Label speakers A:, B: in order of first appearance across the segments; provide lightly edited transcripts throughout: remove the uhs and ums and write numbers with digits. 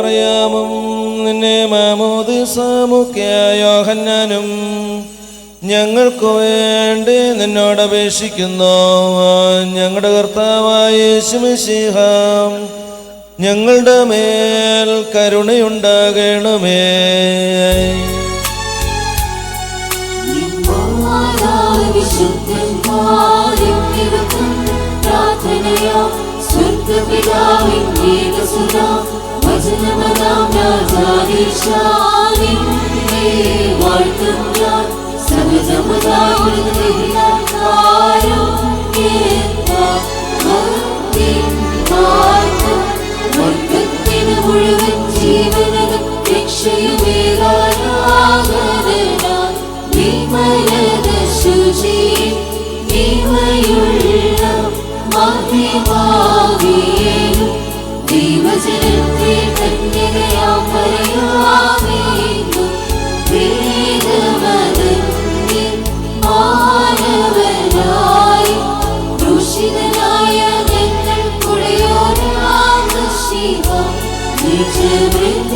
A: മറിയാമും നിന്നെ മാമോദീസ മുഖ്യ യോഹന്നാനും ഞങ്ങൾക്ക് വേണ്ടി നിന്നോട് അപേക്ഷിക്കുന്നു. ഞങ്ങളുടെ കർത്താവായ യേശു മിശിഹ ഞങ്ങളുടെ മേൽ കരുണയുണ്ടാകണമേ.
B: മുഴുവൻ ജീവനതും വിമലത ശുചി വിമയുള്ള മഹിമാവിയേയും ദൈവജനത്തെ കന്യകയാം പറയാമേന്നും വേദമതന്യ മാനവനായി ക്രൂശിതനായ ഞങ്ങൾ കുടയോരാമ ശിവ നിജവൃത്തിയാദിവത്തൻ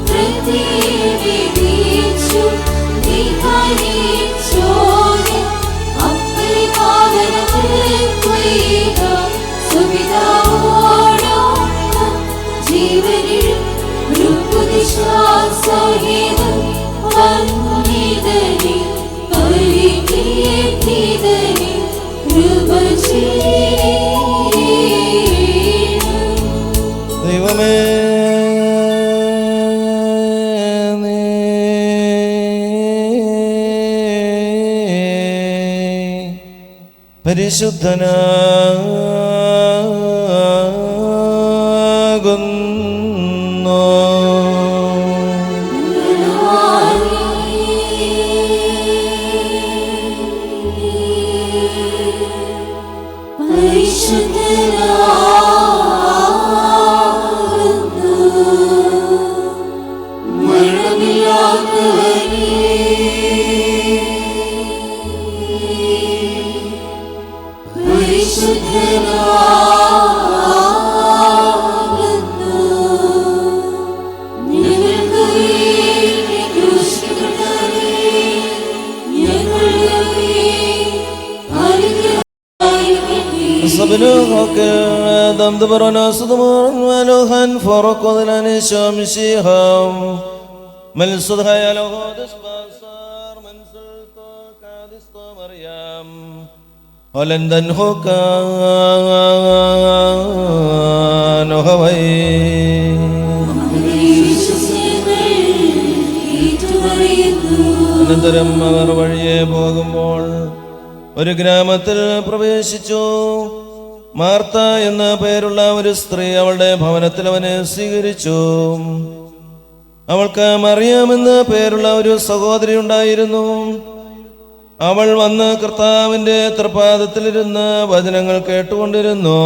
B: പ്രതിവിധിച്ചു നിഹരിച്ചോനെ അപ്പരിപാവനത്വൈക സുവിധാവോടൊപ്പം ജീവനിലും ഋക്കുദിശാസഹിതം വന്നിതനെ പരികീർത്തിതനെ കൃപ
A: ദൈവമേ, പരിശുദ്ധനാകുന്നു. അനന്തരം അവർ വഴിയെ പോകുമ്പോൾ ഒരു ഗ്രാമത്തിൽ പ്രവേശിച്ചു. മാർത്ത എന്ന പേരുള്ള ഒരു സ്ത്രീ അവളുടെ ഭവനത്തിൽ അവനെ സ്വീകരിച്ചു. അവൾക്ക് മറിയാമെന്ന് പേരുള്ള ഒരു സഹോദരി ഉണ്ടായിരുന്നു. അവൾ വന്ന് കർത്താവിന്റെ തൃപാദത്തിലിരുന്ന് വചനങ്ങൾ കേട്ടുകൊണ്ടിരുന്നു.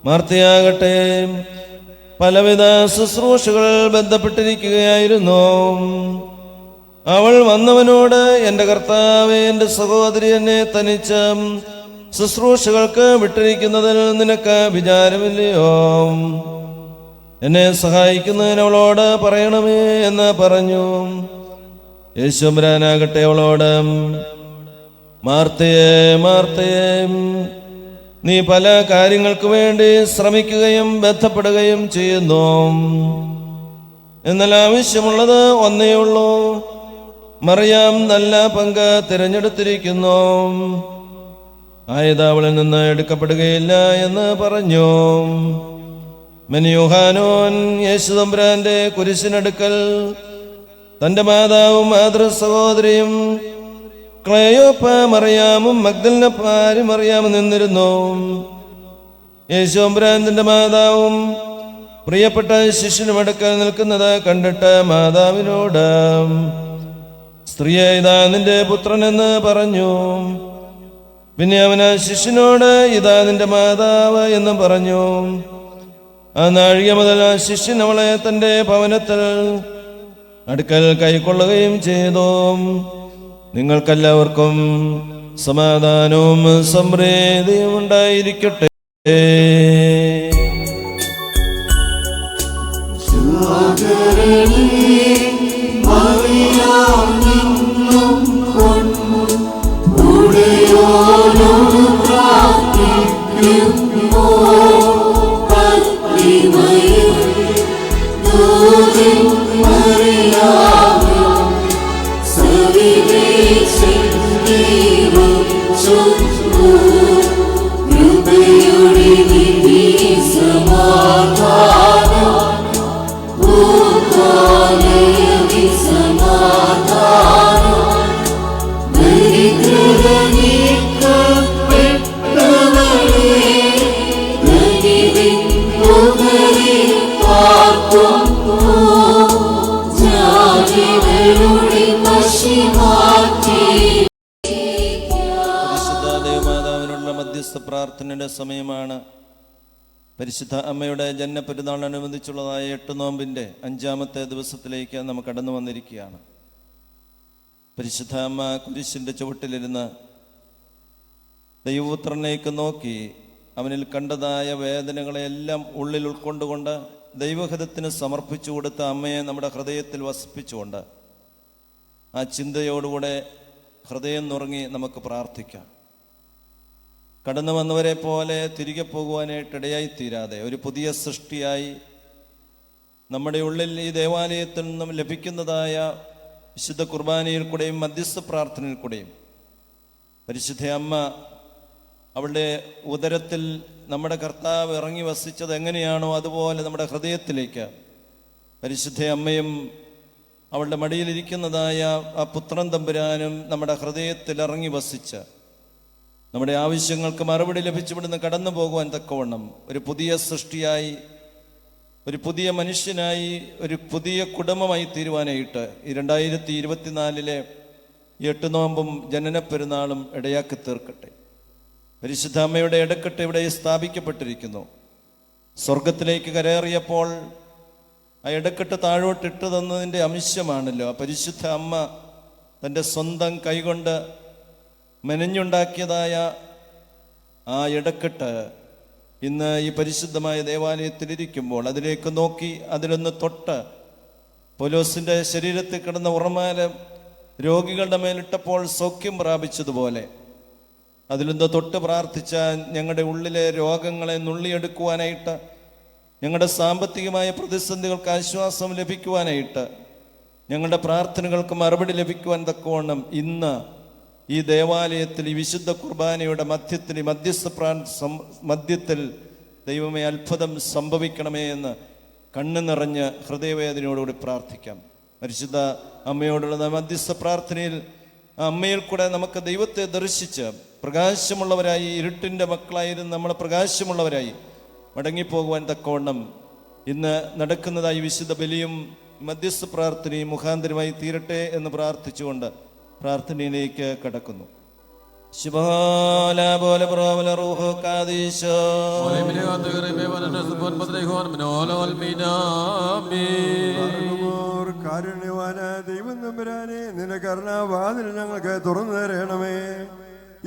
A: മാർത്തയാകട്ടെ പലവിധ ശുശ്രൂഷകൾ ബന്ധപ്പെട്ടിരിക്കുകയായിരുന്നു. അവൾ വന്നവനോട്, എന്റെ കർത്താവേ, എന്റെ സഹോദരി എന്നെ തനിച്ച ശുശ്രൂഷകൾക്ക് വിട്ടിരിക്കുന്നതിൽ നിനക്ക് വിചാരമില്ലയോ? എന്നെ സഹായിക്കുന്നതിന് അവളോട് പറയണമേ എന്ന് പറഞ്ഞു. യേശുമ്പരാനാകട്ടെ അവളോട്, മാർത്തയേ, മാർത്തയേ, നീ പല കാര്യങ്ങൾക്ക് വേണ്ടി ശ്രമിക്കുകയും ബന്ധപ്പെടുകയും ചെയ്യുന്നു. എന്നാൽ ആവശ്യമുള്ളത് ഒന്നേയുള്ളൂ. മറിയാം നല്ല പങ്ക് തിരഞ്ഞെടുത്തിരിക്കുന്നു, ആയത് അവളിൽ നിന്ന് എടുക്കപ്പെടുകയില്ല എന്ന് പറഞ്ഞു. യോഹന്നാൻ യേശുതമ്പുരാന്റെ കുരിശിനടുക്കൽ തന്റെ മാതാവും മാതൃ സഹോദരിയും ക്ലയോപ്പ മറിയാമും മഗ്ദലന ഭാര്യ മറിയാമും നിന്നിരുന്നു. യേശുതമ്പുരാൻ തന്റെ മാതാവും പ്രിയപ്പെട്ട ശിഷ്യനുമടുക്കൽ നിൽക്കുന്നത് കണ്ടിട്ട് മാതാവിനോട്, സ്ത്രീയെ, ഇതാ നിന്റെ പുത്രൻ എന്ന് പറഞ്ഞു. പിന്നെ അവൻ ആ ശിഷ്യനോട്, ഇതാ നിന്റെ മാതാവ് എന്ന് പറഞ്ഞു. ആ നാഴിക മുതൽ ആ ശിഷ്യൻ അവളെ തന്റെ ഭവനത്തിൽ അടുക്കൽ കൈക്കൊള്ളുകയും ചെയ്തു. നിങ്ങൾക്കെല്ലാവർക്കും സമാധാനവും സമൃദ്ധിയും ഉണ്ടായിരിക്കട്ടെ. പ്രാർത്ഥനയുടെ സമയമാണ്. പരിശുദ്ധ അമ്മയുടെ ജന്മപ്പെരുന്നാളനുബന്ധിച്ചുള്ളതായ 8 നോമ്പിൻ്റെ 5-ാമത്തെ ദിവസത്തിലേക്ക് നാം കടന്നു വന്നിരിക്കുകയാണ്. പരിശുദ്ധ അമ്മ കുരിശിൻ്റെ ചുവട്ടിലിരുന്ന് ദൈവപുത്രനേക്ക് നോക്കി അവനിൽ കണ്ടതായ വേദനകളെല്ലാം ഉള്ളിൽ ഉൾക്കൊണ്ടുകൊണ്ട് ദൈവഹിതത്തിന് സമർപ്പിച്ചു കൊടുത്ത അമ്മയെ നമ്മുടെ ഹൃദയത്തിൽ വസിപ്പിച്ചുകൊണ്ട് ആ ചിന്തയോടുകൂടെ ഹൃദയം നുറങ്ങി നമുക്ക് പ്രാർത്ഥിക്കാം. കടന്നു വന്നവരെ പോലെ തിരികെ പോകുവാനായിട്ട് ഇടയായിത്തീരാതെ ഒരു പുതിയ സൃഷ്ടിയായി നമ്മുടെ ഉള്ളിൽ ഈ ദേവാലയത്തിൽ നിന്നും ലഭിക്കുന്നതായ വിശുദ്ധ കുർബാനയിൽ കൂടെയും മധ്യസ്ഥ പ്രാർത്ഥനയിൽ കൂടെയും പരിശുദ്ധ അമ്മ അവളുടെ ഉദരത്തിൽ നമ്മുടെ കർത്താവ് ഇറങ്ങി വസിച്ചത് എങ്ങനെയാണോ അതുപോലെ നമ്മുടെ ഹൃദയത്തിലേക്ക് പരിശുദ്ധ അമ്മയും അവളുടെ മടിയിലിരിക്കുന്നതായ ആ പുത്രൻ തമ്പുരാനും നമ്മുടെ ഹൃദയത്തിൽ ഇറങ്ങി വസിച്ച് നമ്മുടെ ആവശ്യങ്ങൾക്ക് മറുപടി ലഭിച്ചുവിടുന്ന് കടന്നു പോകുവാൻ തക്കവണ്ണം ഒരു പുതിയ സൃഷ്ടിയായി, ഒരു പുതിയ മനുഷ്യനായി, ഒരു പുതിയ കുടുംബമായി തീരുവാനായിട്ട് ഈ 2024 8 നോമ്പും ജനന പെരുന്നാളും ഇടയാക്കി തീർക്കട്ടെ. പരിശുദ്ധ അമ്മയുടെ ഇടക്കെട്ട് ഇവിടെ സ്ഥാപിക്കപ്പെട്ടിരിക്കുന്നു. സ്വർഗത്തിലേക്ക് കരേറിയപ്പോൾ ആ ഇടക്കെട്ട് താഴോട്ടിട്ട് തന്നതിൻ്റെ അംശമാണല്ലോ പരിശുദ്ധ അമ്മ തൻ്റെ സ്വന്തം കൈകൊണ്ട് മെനഞ്ഞുണ്ടാക്കിയതായ ആ ഇടക്കെട്ട് ഇന്ന് ഈ പരിശുദ്ധമായ ദേവാലയത്തിലിരിക്കുമ്പോൾ അതിലേക്ക് നോക്കി അതിലൊന്ന് തൊട്ട് പൗലോസിൻ്റെ ശരീരത്തിൽ കിടന്ന ഉറമാല രോഗികളുടെ മേലിട്ടപ്പോൾ സൗഖ്യം പ്രാപിച്ചതുപോലെ അതിലൊന്ന് തൊട്ട് പ്രാർത്ഥിച്ച ഞങ്ങളുടെ ഉള്ളിലെ രോഗങ്ങളെ നുള്ളിയെടുക്കുവാനായിട്ട്, ഞങ്ങളുടെ സാമ്പത്തികമായ പ്രതിസന്ധികൾക്ക് ആശ്വാസം ലഭിക്കുവാനായിട്ട്, ഞങ്ങളുടെ പ്രാർത്ഥനകൾക്ക് മറുപടി ലഭിക്കുവാൻ തക്കവണ്ണം ഇന്ന് ഈ ദേവാലയത്തിൽ ഈ വിശുദ്ധ കുർബാനയുടെ മധ്യത്തിൽ, മധ്യത്തിൽ ദൈവമേ അത്ഭുതം സംഭവിക്കണമേ എന്ന് കണ്ണു നിറഞ്ഞ് ഹൃദയവേദനയോടുകൂടി പ്രാർത്ഥിക്കാം. പരിശുദ്ധ അമ്മയോടുള്ള മധ്യസ്ഥ പ്രാർത്ഥനയിൽ ആ അമ്മയിൽ കൂടെ നമുക്ക് ദൈവത്തെ ദർശിച്ച് പ്രകാശമുള്ളവരായി, ഇരുട്ടിൻ്റെ മക്കളായിരുന്നു നമ്മൾ പ്രകാശമുള്ളവരായി മടങ്ങിപ്പോകുവാൻ തക്കവണ്ണം ഇന്ന് നടക്കുന്നതായി വിശുദ്ധ ബലിയും മധ്യസ്ഥ പ്രാർത്ഥനയും മുഖാന്തരമായി തീരട്ടെ എന്ന് പ്രാർത്ഥിച്ചുകൊണ്ട് പ്രാർത്ഥനയിലേക്ക് കടക്കുന്നു.
C: കാരുണ്യവാനായ ദൈവം തമ്പുരാനെ, നിന്റെ കരുണാവാതിൽ ഞങ്ങൾക്ക് തുറന്നു തരണമേ.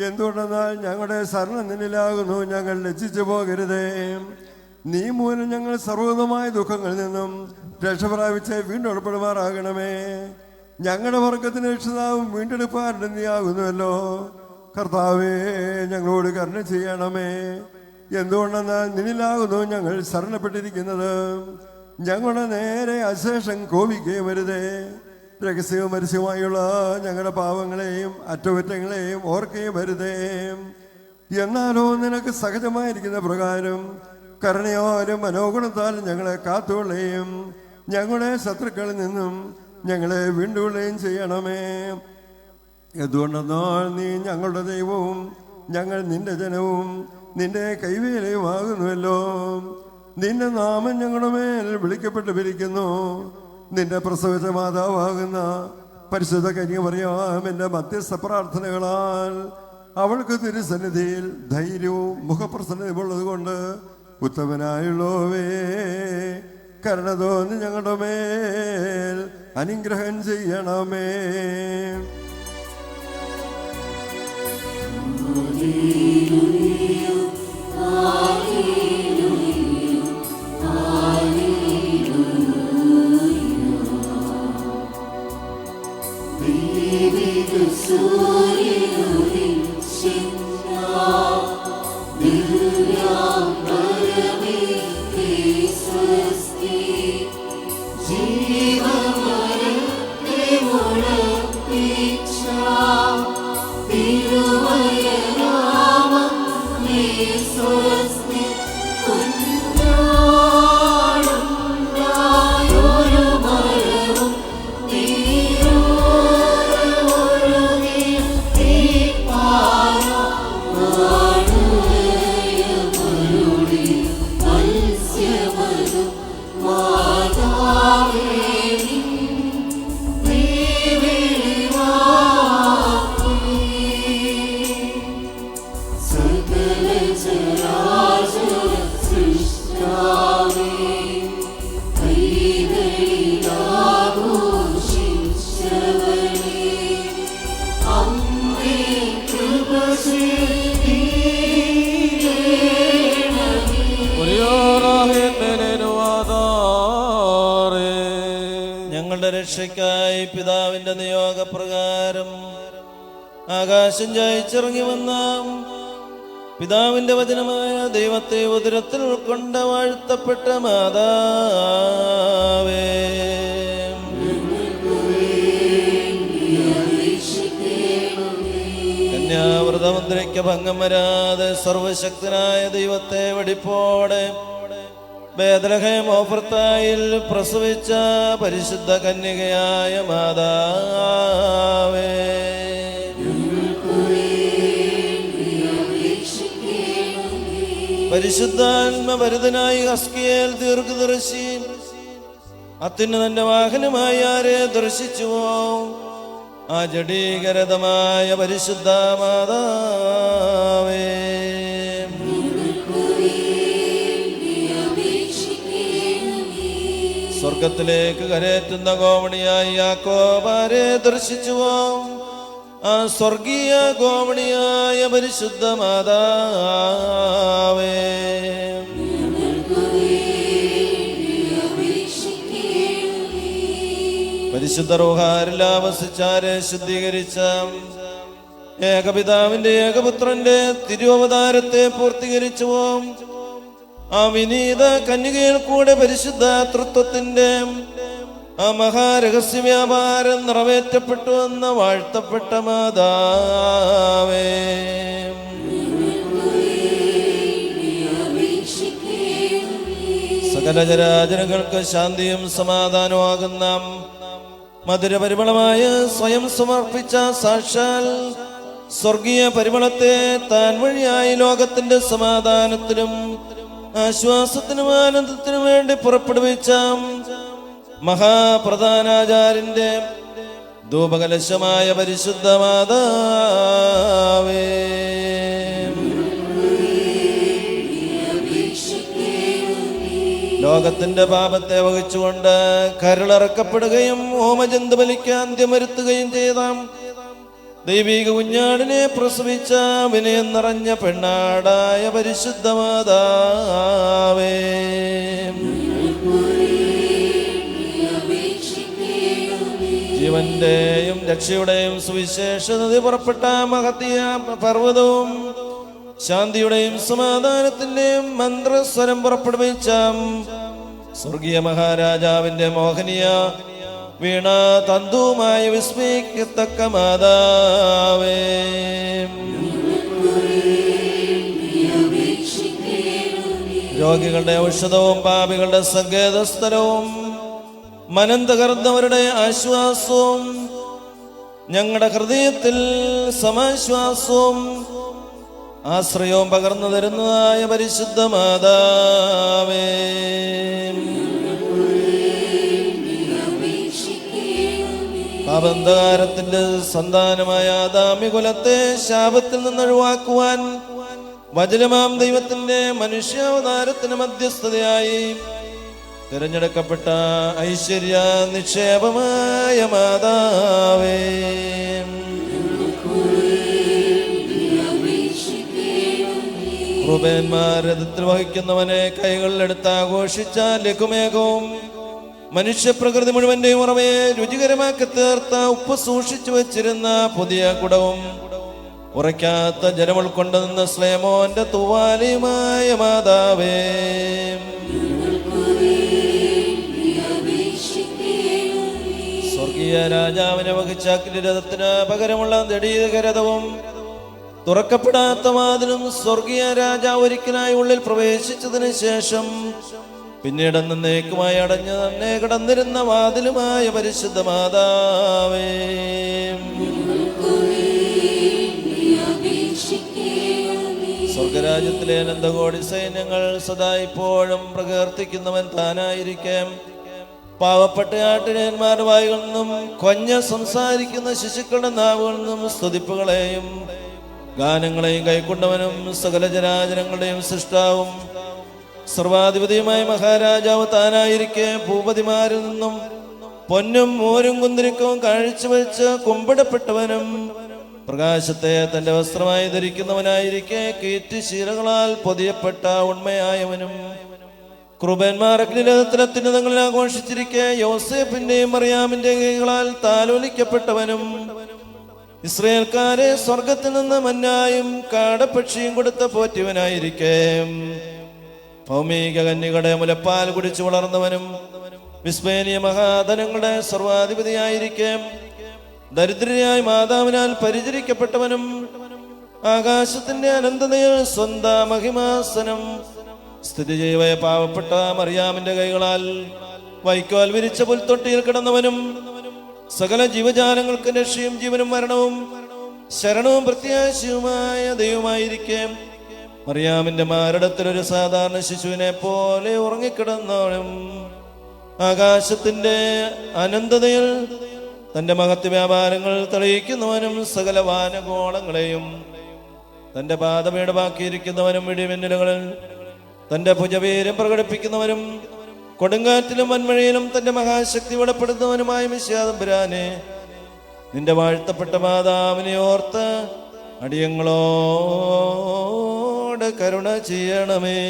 C: എന്തുകൊണ്ടെന്നാൽ ഞങ്ങളുടെ ശരണം നിന്നിലാകുന്നു. ഞങ്ങൾ ലജ്ജിച്ചു പോകരുതേ. നീ മൂലം ഞങ്ങൾ സർവ്വതമായ ദുഃഖങ്ങളിൽ നിന്നും രക്ഷപ്രാപിച്ച് വീണ്ടും ഉൾപ്പെടുമാറാകണമേ. ഞങ്ങളുടെ വർഗത്തിന് രക്ഷിതാവും വീണ്ടെടുപ്പാരുടെ നീയാകുന്നുവല്ലോ. കർത്താവേ, ഞങ്ങളോട് കരുണ ചെയ്യണമേ. എന്തുകൊണ്ടെന്നാൽ നിന്നിലാകുന്നു ഞങ്ങൾ ശരണപ്പെട്ടിരിക്കുന്നത്. ഞങ്ങളുടെ നേരെ അശേഷം കോപിക്കുകയും വരുതേ. രഹസ്യവും പരസ്യവുമായുള്ള ഞങ്ങളുടെ പാവങ്ങളെയും അറ്റകുറ്റങ്ങളെയും ഓർക്കുകയും വരുതേ. എന്നാലോ നിനക്ക് സഹജമായിരിക്കുന്ന പ്രകാരം കരുണയോലും മനോഗുണത്താലും ഞങ്ങളെ കാത്തുകൊള്ളുകയും ഞങ്ങളുടെ ശത്രുക്കളിൽ നിന്നും ഞങ്ങളെ വീണ്ടുകൊള്ളുകയും ചെയ്യണമേ. എന്തുകൊണ്ടെന്നാൽ നീ ഞങ്ങളുടെ ദൈവവും ഞങ്ങൾ നിന്റെ ജനവും നിന്റെ കൈവേലയുമാകുന്നുവല്ലോ. നിന്റെ നാമം ഞങ്ങളുടെ മേൽ വിളിക്കപ്പെട്ട് പിരിക്കുന്നു. നിന്റെ പ്രസവിച്ച മാതാവാകുന്ന പരിശുദ്ധ കന്യമറിയാമിന്റെ മധ്യസ്ഥ പ്രാർത്ഥനകളാൽ അവൾക്ക് തിരുസന്നിധിയിൽ ധൈര്യവും മുഖപ്രസന്നതയുമുള്ളത് കൊണ്ട് ഉത്തമനായുള്ളവേ, കരുണ തോന്നി ഞങ്ങളുടെ മേൽ അനുഗ്രഹം ചെയ്യണമേ.
B: സൂര്യനുദിച്ചില്ല ദിവ്യ
A: ഞങ്ങളുടെ രക്ഷയ്ക്കായി പിതാവിന്റെ നിയോഗപ്രകാരം ആകാശം ജയിച്ചിറങ്ങി വന്ന പിതാവിന്റെ വചനമായ ദൈവത്തെ ഉദരത്തിൽ ഉൾക്കൊണ്ട വാഴ്ത്തപ്പെട്ട മാതാവേ, കന്യാവ്രതമുദ്രയ്ക്ക് ഭംഗം വരാതെ സർവശക്തനായ ദൈവത്തെ വെടിപ്പോടെ ബേത്ലഹേം ഓഫർത്തായിൽ പ്രസവിച്ച പരിശുദ്ധ കന്യകയായ മാതാവേ, പരിശുദ്ധാത്മഭരിതനായി ഹസ്കിയേൽ ദീർഘദർശി അത്യുന്നതന്റെ വാഹനമായി ആരെ ദർശിച്ചുവോ ആ ജഡീകരതമായ പരിശുദ്ധ മാതാവേ, സ്വർഗത്തിലേക്ക് കരേറ്റുന്ന ഗോവണിയായി യാക്കോബാരെ ദർശിച്ചുവോ ആ സ്വർഗീയ ഗോവണിയായ പരിശുദ്ധ മാതാവേ, പരിശുദ്ധ റൂഹാരിൽ ആവസിച്ചാരെ ശുദ്ധീകരിച്ച ഏകപിതാവിന്റെ ഏകപുത്രന്റെ തിരുവവതാരത്തെ പൂർത്തീകരിച്ചുവോ ആ വിനീത കന്യകയിൽ കൂടെ പരിശുദ്ധ തൃത്വത്തിന്റെ ആ മഹാരഹസ്യ വ്യാപാരം നിറവേറ്റപ്പെട്ടു എന്ന വാഴ്ത്തപ്പെട്ട മാതാവേ, സകല ചരാചരങ്ങൾക്ക് ശാന്തിയും സമാധാനമാകുന്ന മധുരപരിമളമായ സ്വയം സമർപ്പിച്ച സാക്ഷാൽ സ്വർഗീയ പരിമളത്തെ താൻ വഴിയായി ലോകത്തിന്റെ സമാധാനത്തിനും ആശ്വാസത്തിനും ആനന്ദത്തിനും വേണ്ടി പുറപ്പെടുവിച്ച മഹാപ്രധാനാചാര്യന്റെ ധൂപകലശമായ പരിശുദ്ധ മാതാവേ, ലോകത്തിന്റെ പാപത്തെ വഹിച്ചുകൊണ്ട് കരളിറക്കപ്പെടുകയും ഹോമജന്തു ബലിക്ക് അന്ത്യം വരുത്തുകയും ചെയ്ത ദൈവിക കുഞ്ഞാടിനെ പ്രസവിച്ച വിനയം നിറഞ്ഞ പെണ്ണാടായ പരിശുദ്ധ മാതാവേ, ജീവന്റെയും രക്ഷയുടെയും സുവിശേഷ നദി പുറപ്പെട്ട മഹത്യ പർവ്വതവും ശാന്തിയുടെയും സമാധാനത്തിന്റെയും മന്ത്രസ്വരം പുറപ്പെടുവിച്ച സ്വർഗീയ മഹാരാജാവിന്റെ മോഹനീയ വീണ തന്തുവുമായ വിസ്മയിക്കത്തക്ക മാതാവേ, രോഗികളുടെ ഔഷധവും പാപികളുടെ സങ്കേതസ്ഥലവും മനം തകർന്നവരുടെ ആശ്വാസവും ഞങ്ങളുടെ ഹൃദയത്തിൽ സമാശ്വാസവും ആശ്രയവും പകർന്നു തരുന്നതായ പരിശുദ്ധ മാതാവേ, പാപന്ധകാരത്തിന്റെ സന്താനമായ ആദാമ്യകുലത്തെ ശാപത്തിൽ നിന്നൊഴിവാക്കുവാൻ വചനമാം ദൈവത്തിന്റെ മനുഷ്യാവതാരത്തിന് മധ്യസ്ഥതയായി തിരഞ്ഞെടുക്കപ്പെട്ട ഐശ്വര്യ നിക്ഷേപമായ മാതാവേ, ക്രൂപന്മാർ രഥത്തിൽ വഹിക്കുന്നവനെ കൈകളിലെടുത്ത് ആഘോഷിച്ച ലഘുമേഘവും മനുഷ്യപ്രകൃതി മുഴുവന്റെയും ഉറവയെ രുചികരമാക്കി തീർത്ത ഉപ്പ് സൂക്ഷിച്ചു വച്ചിരുന്ന പുതിയ കുടവും ഉറയ്ക്കാത്ത ജലം ഉൾക്കൊണ്ടു നിന്ന സ്ലേമോന്റെ തൂവാലിയുമായ മാതാവേ, സ്വർഗീയ രാജാവിനെ വഹിച്ച അഗ്നിരഥത്തിന് പകരമുള്ള നെടിയരഥവും തുറക്കപ്പെടാത്ത വാതിലും സ്വർഗീയ രാജാവ് ഒരിക്കലായി ഉള്ളിൽ പ്രവേശിച്ചതിന് ശേഷം പിന്നീട് എന്നേക്കുമായി അടഞ്ഞു തന്നെ കിടന്നിരുന്ന വാതിലുമായ പരിശുദ്ധ മാതാവേ, സ്വർഗരാജ്യത്തിലെ അനന്തകോടി സൈന്യങ്ങൾ സദാ ഇപ്പോഴും പ്രകീർത്തിക്കുന്നവൻ താനായിരിക്കാം. പാവപ്പെട്ട ആട്ടിടയന്മാരുടെ വായുകളിൽ നിന്നും കൊഞ്ഞ സംസാരിക്കുന്ന ശിശുക്കളുടെ നാവുകളിൽ നിന്നും സ്തുതിപ്പുകളെയും ഗാനങ്ങളെയും കൈക്കൊണ്ടവനും സകല ജനാചരങ്ങളുടെയും സൃഷ്ടാവും സർവാധിപതിയുമായ മഹാരാജാവ് താനായിരിക്കെ ഭൂപതിമാരിൽ നിന്നും പൊന്നും മോരും കുന്തിരിക്കവും കാഴ്ചവെച്ച് കുമ്പിടപ്പെട്ടവനും പ്രകാശത്തെ തന്റെ വസ്ത്രമായി ധരിക്കുന്നവനായിരിക്കെ കീറ്റുശീലകളാൽ പൊതിയപ്പെട്ട ഉണ്മയായവനും ക്രൂബന്മാർ അഗ്നിരഥത്തിലെ ആഘോഷിച്ചിരിക്കെ യോസേഫിന്റെയും മറിയാമിന്റെയും കൈകളാൽ താലോലിക്കപ്പെട്ടവനും ഇസ്രായേൽക്കാരെ സ്വർഗത്തിൽ നിന്ന് മന്നായും കാടപ്പക്ഷിയും കൊടുത്ത പോറ്റിയവനായിരിക്കെ ഭൗമിക കന്യകയുടെ മുലപ്പാൽ കുടിച്ചു വളർന്നവനും വിസ്മയനീയ മഹാധനങ്ങളുടെ സർവാധിപതിയായിരിക്കെ ദരിദ്രയായ മാതാവിനാൽ പരിചരിക്കപ്പെട്ടവനും ആകാശത്തിന്റെ അനന്തതയിൽ സ്വന്തം മഹിമാസനം സ്ഥിതി ചെയ്യവയ പാവപ്പെട്ട മറിയാമിന്റെ കൈകളാൽ വൈക്കോൽ വിരിച്ച പുൽത്തൊട്ടിയിൽ കിടന്നവനും സകല ജീവജാലങ്ങൾക്ക് രക്ഷയും ജീവനും മരണവും ശരണവും പ്രത്യാശയുമായ ദൈവമായിരിക്കെ മറിയാമിന്റെ മാരടത്തിലൊരു സാധാരണ ശിശുവിനെ പോലെ ഉറങ്ങിക്കിടന്നവനും ആകാശത്തിന്റെ അനന്തതയിൽ തന്റെ മഹത്വ വ്യാപാരങ്ങൾ തെളിയിക്കുന്നവനും സകല വാനഗോളങ്ങളെയും തന്റെ പാദമേടമാക്കിയിരിക്കുന്നവനും ഇടിമിന്നലുകളിൽ തന്റെ ഭുജവീര്യം പ്രകടിപ്പിക്കുന്നവനും കൊടുങ്കാറ്റിലും വൻമഴയിലും തന്റെ മഹാശക്തി വെളിപ്പെടുത്തുന്നവനുമായ മിശിഹാ തമ്പുരാനെ, നിന്റെ വാഴ്ത്തപ്പെട്ട മാതാവിനെ ഓർത്ത് അടിയങ്ങളോട് കരുണ ചെയ്യണമേ.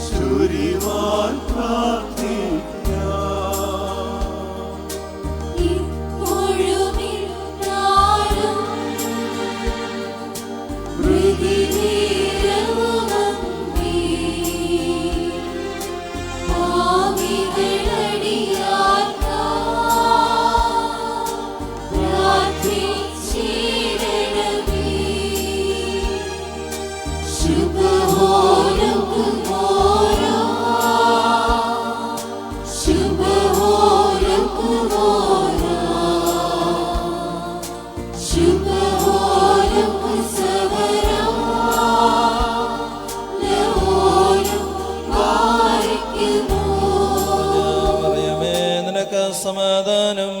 D: ചൊരിവാൻ പ്രാർത്ഥിക്കാം.
A: സമാധാനം.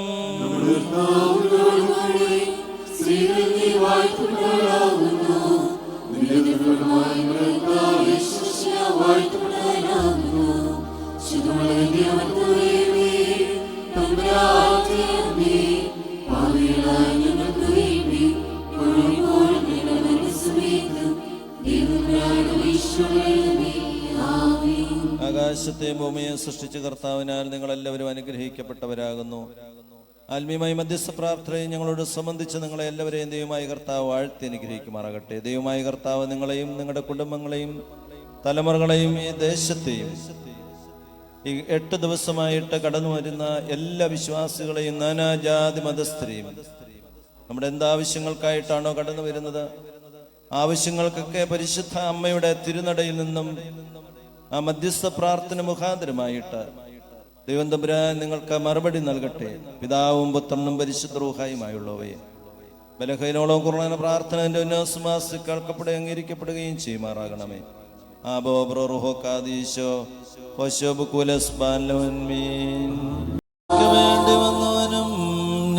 A: ആകാശത്തെയും ഭൂമിയെ സൃഷ്ടിച്ച കർത്താവിനാൽ നിങ്ങളെല്ലാവരും അനുഗ്രഹിക്കപ്പെട്ടവരാകുന്നു. ആത്മീയമായി മധ്യസ്ഥ പ്രാർത്ഥനയും ഞങ്ങളോട് സംബന്ധിച്ച് നിങ്ങളെ എല്ലാവരെയും ദൈവമായ കർത്താവ് വാഴ്ത്തി അനുഗ്രഹിക്കുമാറാകട്ടെ. ദൈവമായ കർത്താവ് നിങ്ങളെയും നിങ്ങളുടെ കുടുംബങ്ങളെയും തലമുറകളെയും ഈ ദേശത്തെയും ഈ 8 ദിവസമായിട്ട് കടന്നു വരുന്ന എല്ലാ വിശ്വാസികളെയും നാനാജാതി മതസ്ഥരെയും നമ്മുടെ എന്താവശ്യങ്ങൾക്കായിട്ടാണോ കടന്നു വരുന്നത് ആവശ്യങ്ങൾക്കൊക്കെ പരിശുദ്ധ അമ്മയുടെ തിരുനടയിൽ നിന്നും ആ മധ്യസ്ഥ പ്രാർത്ഥന മുഖാന്തരമായിട്ട് ദൈവം തമ്പുരാൻ നിങ്ങൾക്ക് മറുപടി നൽകട്ടെ. പിതാവും പുത്രനും പരിശുദ്ധ റൂഹായുമായുള്ളവയെ ബലഹീനോളം കുറഞ്ഞ പ്രാർത്ഥന എന്റെ ഉന്നാസമാസി കേൾക്കപ്പെടുകയും അംഗീകരിക്കപ്പെടുകയും ചെയ്യുമാറാകണമേ. വേണ്ടി വന്നവനും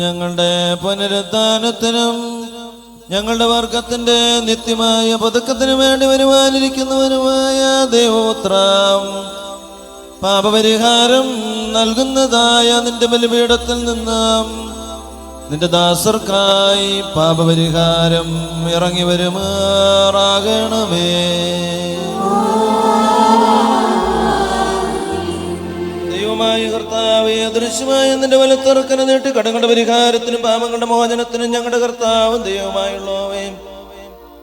A: ഞങ്ങളുടെ പുനരുദ്ധാനത്തിനും ഞങ്ങളുടെ വർഗത്തിന്റെ നിത്യമായ പതുക്കത്തിനു വേണ്ടി വരുവാനിരിക്കുന്നവനുമായ ദൈവപുത്രം പാപപരിഹാരം നൽകുന്നതായ നിന്റെ ബലിപീഠത്തിൽ നിന്നും നിന്റെ ദാസർക്കായി പാപപരിഹാരം ഇറങ്ങി വരുമാറാകണമേ. ദൈവമായ കർത്താവേ, അദൃശ്യമായ നിന്റെ വലത്തുറക്കനെ നീട്ടി കടങ്ങളുടെ പരിഹാരത്തിനും പാപങ്ങളുടെ മോചനത്തിനും ഞങ്ങളുടെ കർത്താവും ദൈവമായുള്ളവേ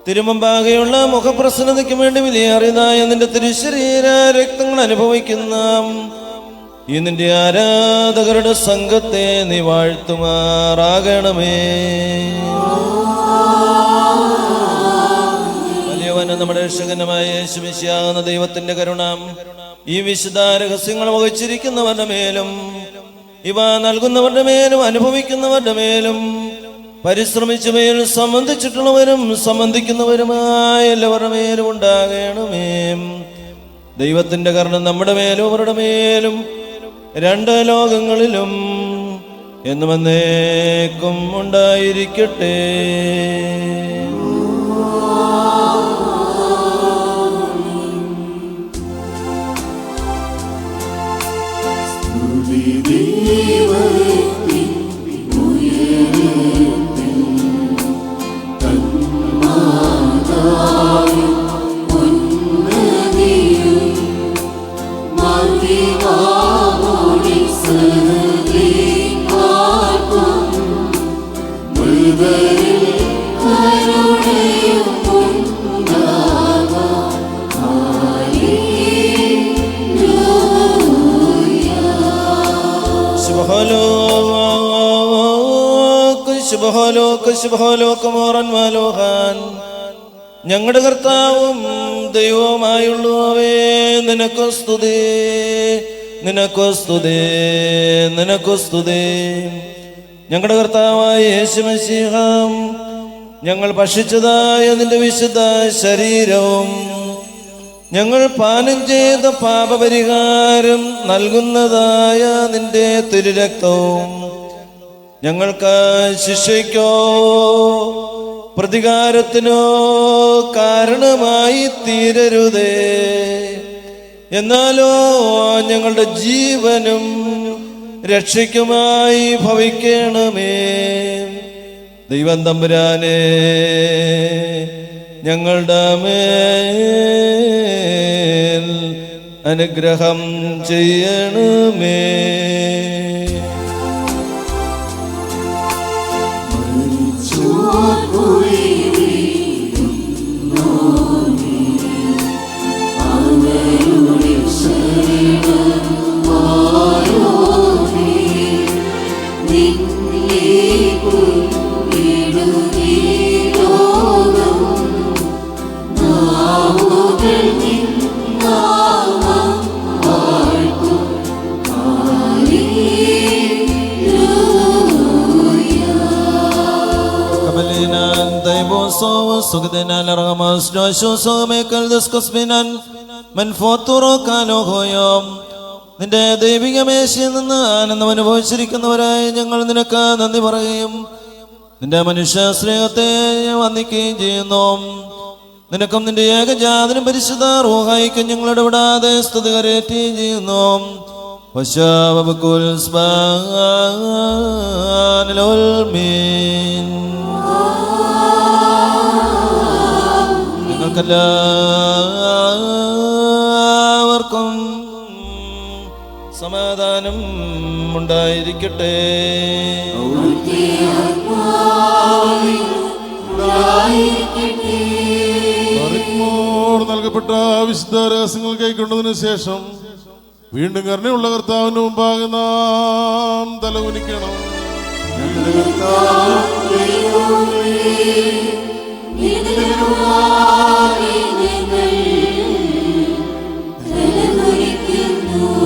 A: തിരുമുമ്പാകെയുള്ള മുഖപ്രസന്നതയ്ക്ക് വേണ്ടി വിലയേറിയതായ നിന്റെ തിരുശരീര രക്തങ്ങൾ അനുഭവിക്കുന്ന ഈ നിന്റെ ആരാധകരുടെ സംഘത്തെ നീ വാഴ്ത്തുമാറാകണമേ. വലിയവന് നമ്മുടെ രക്ഷകനുമായ യേശുമിശിഹാകുന്ന ദൈവത്തിന്റെ കരുണ ഈ വിശുദ്ധ രഹസ്യങ്ങൾ വഹിച്ചിരിക്കുന്നവരുടെ മേലും ഇവ നൽകുന്നവരുടെ മേലും അനുഭവിക്കുന്നവരുടെ മേലും പരിശ്രമിച്ചവയിൽ സംബന്ധിച്ചിട്ടുള്ളവരും സംബന്ധിക്കുന്നവരുമായ എല്ലാവരുടെ മേലും ഉണ്ടാകണമേ. ദൈവത്തിന്റെ കരുണ നമ്മുടെ മേലും അവരുടെ മേലും 2 ലോകങ്ങളിലും എന്നും എന്നേക്കും ഉണ്ടായിരിക്കട്ടെ. ഞങ്ങളുടെ കർത്താവും ദൈവവുമായുള്ളവേ നിനക്കു സ്തുതി, നിനക്കു സ്തുതി, നിനക്കു സ്തുതി. ഞങ്ങളുടെ കർത്താവായ യേശുമിശിഹ ഞങ്ങൾ ഭക്ഷിച്ചതായ നിന്റെ വിശുദ്ധ ശരീരവും ഞങ്ങൾ പാനം ചെയ്ത പാപപരിഹാരം നൽകുന്നതായ നിന്റെ തിരുരക്തവും ഞങ്ങൾക്ക് ശിക്ഷയ്ക്കോ പ്രതികാരത്തിനോ കാരണമായി തീരരുതേ, എന്നാലോ ഞങ്ങളുടെ ജീവനും രക്ഷയ്ക്കുമായി ഭവിക്കണമേ. ദൈവം തമ്പുരാനെ ഞങ്ങളുടെ മേൽ അനുഗ്രഹം ചെയ്യണമേ. Sugdenan argamas dosu sumekal diskusminan menfoturo kanohoyom നിന്റെ ദൈവിക മേശയിൽ നിന്ന് ആനന്ദം അനുഭവിച്ചിരിക്കുന്നവരായി ഞങ്ങൾ നിനക്ക് നന്ദി പറയുകയും നിന്റെ മനുഷ്യ സ്നേഹത്തെ വന്ദിക്കുകയും ചെയ്യുന്നു. നിനക്കും നിന്റെ ഏകജാതനും പരിശുദ്ധ റൂഹായിക്കും ഞങ്ങളുടെ വിടാതെ സ്തുതി കരയേറ്റുകയും ചെയ്യുന്നു. നിങ്ങൾക്കെല്ലാവർക്കും സമാധാനം ഉണ്ടായിരിക്കട്ടെ.
D: നൽകപ്പെട്ട വിശുദ്ധ രഹസ്യങ്ങൾ കൈക്കൊണ്ടതിനു ശേഷം വീണ്ടും കരുണയുള്ള കർത്താവിന് മുമ്പാകെ നാം തലകുനിക്കണം.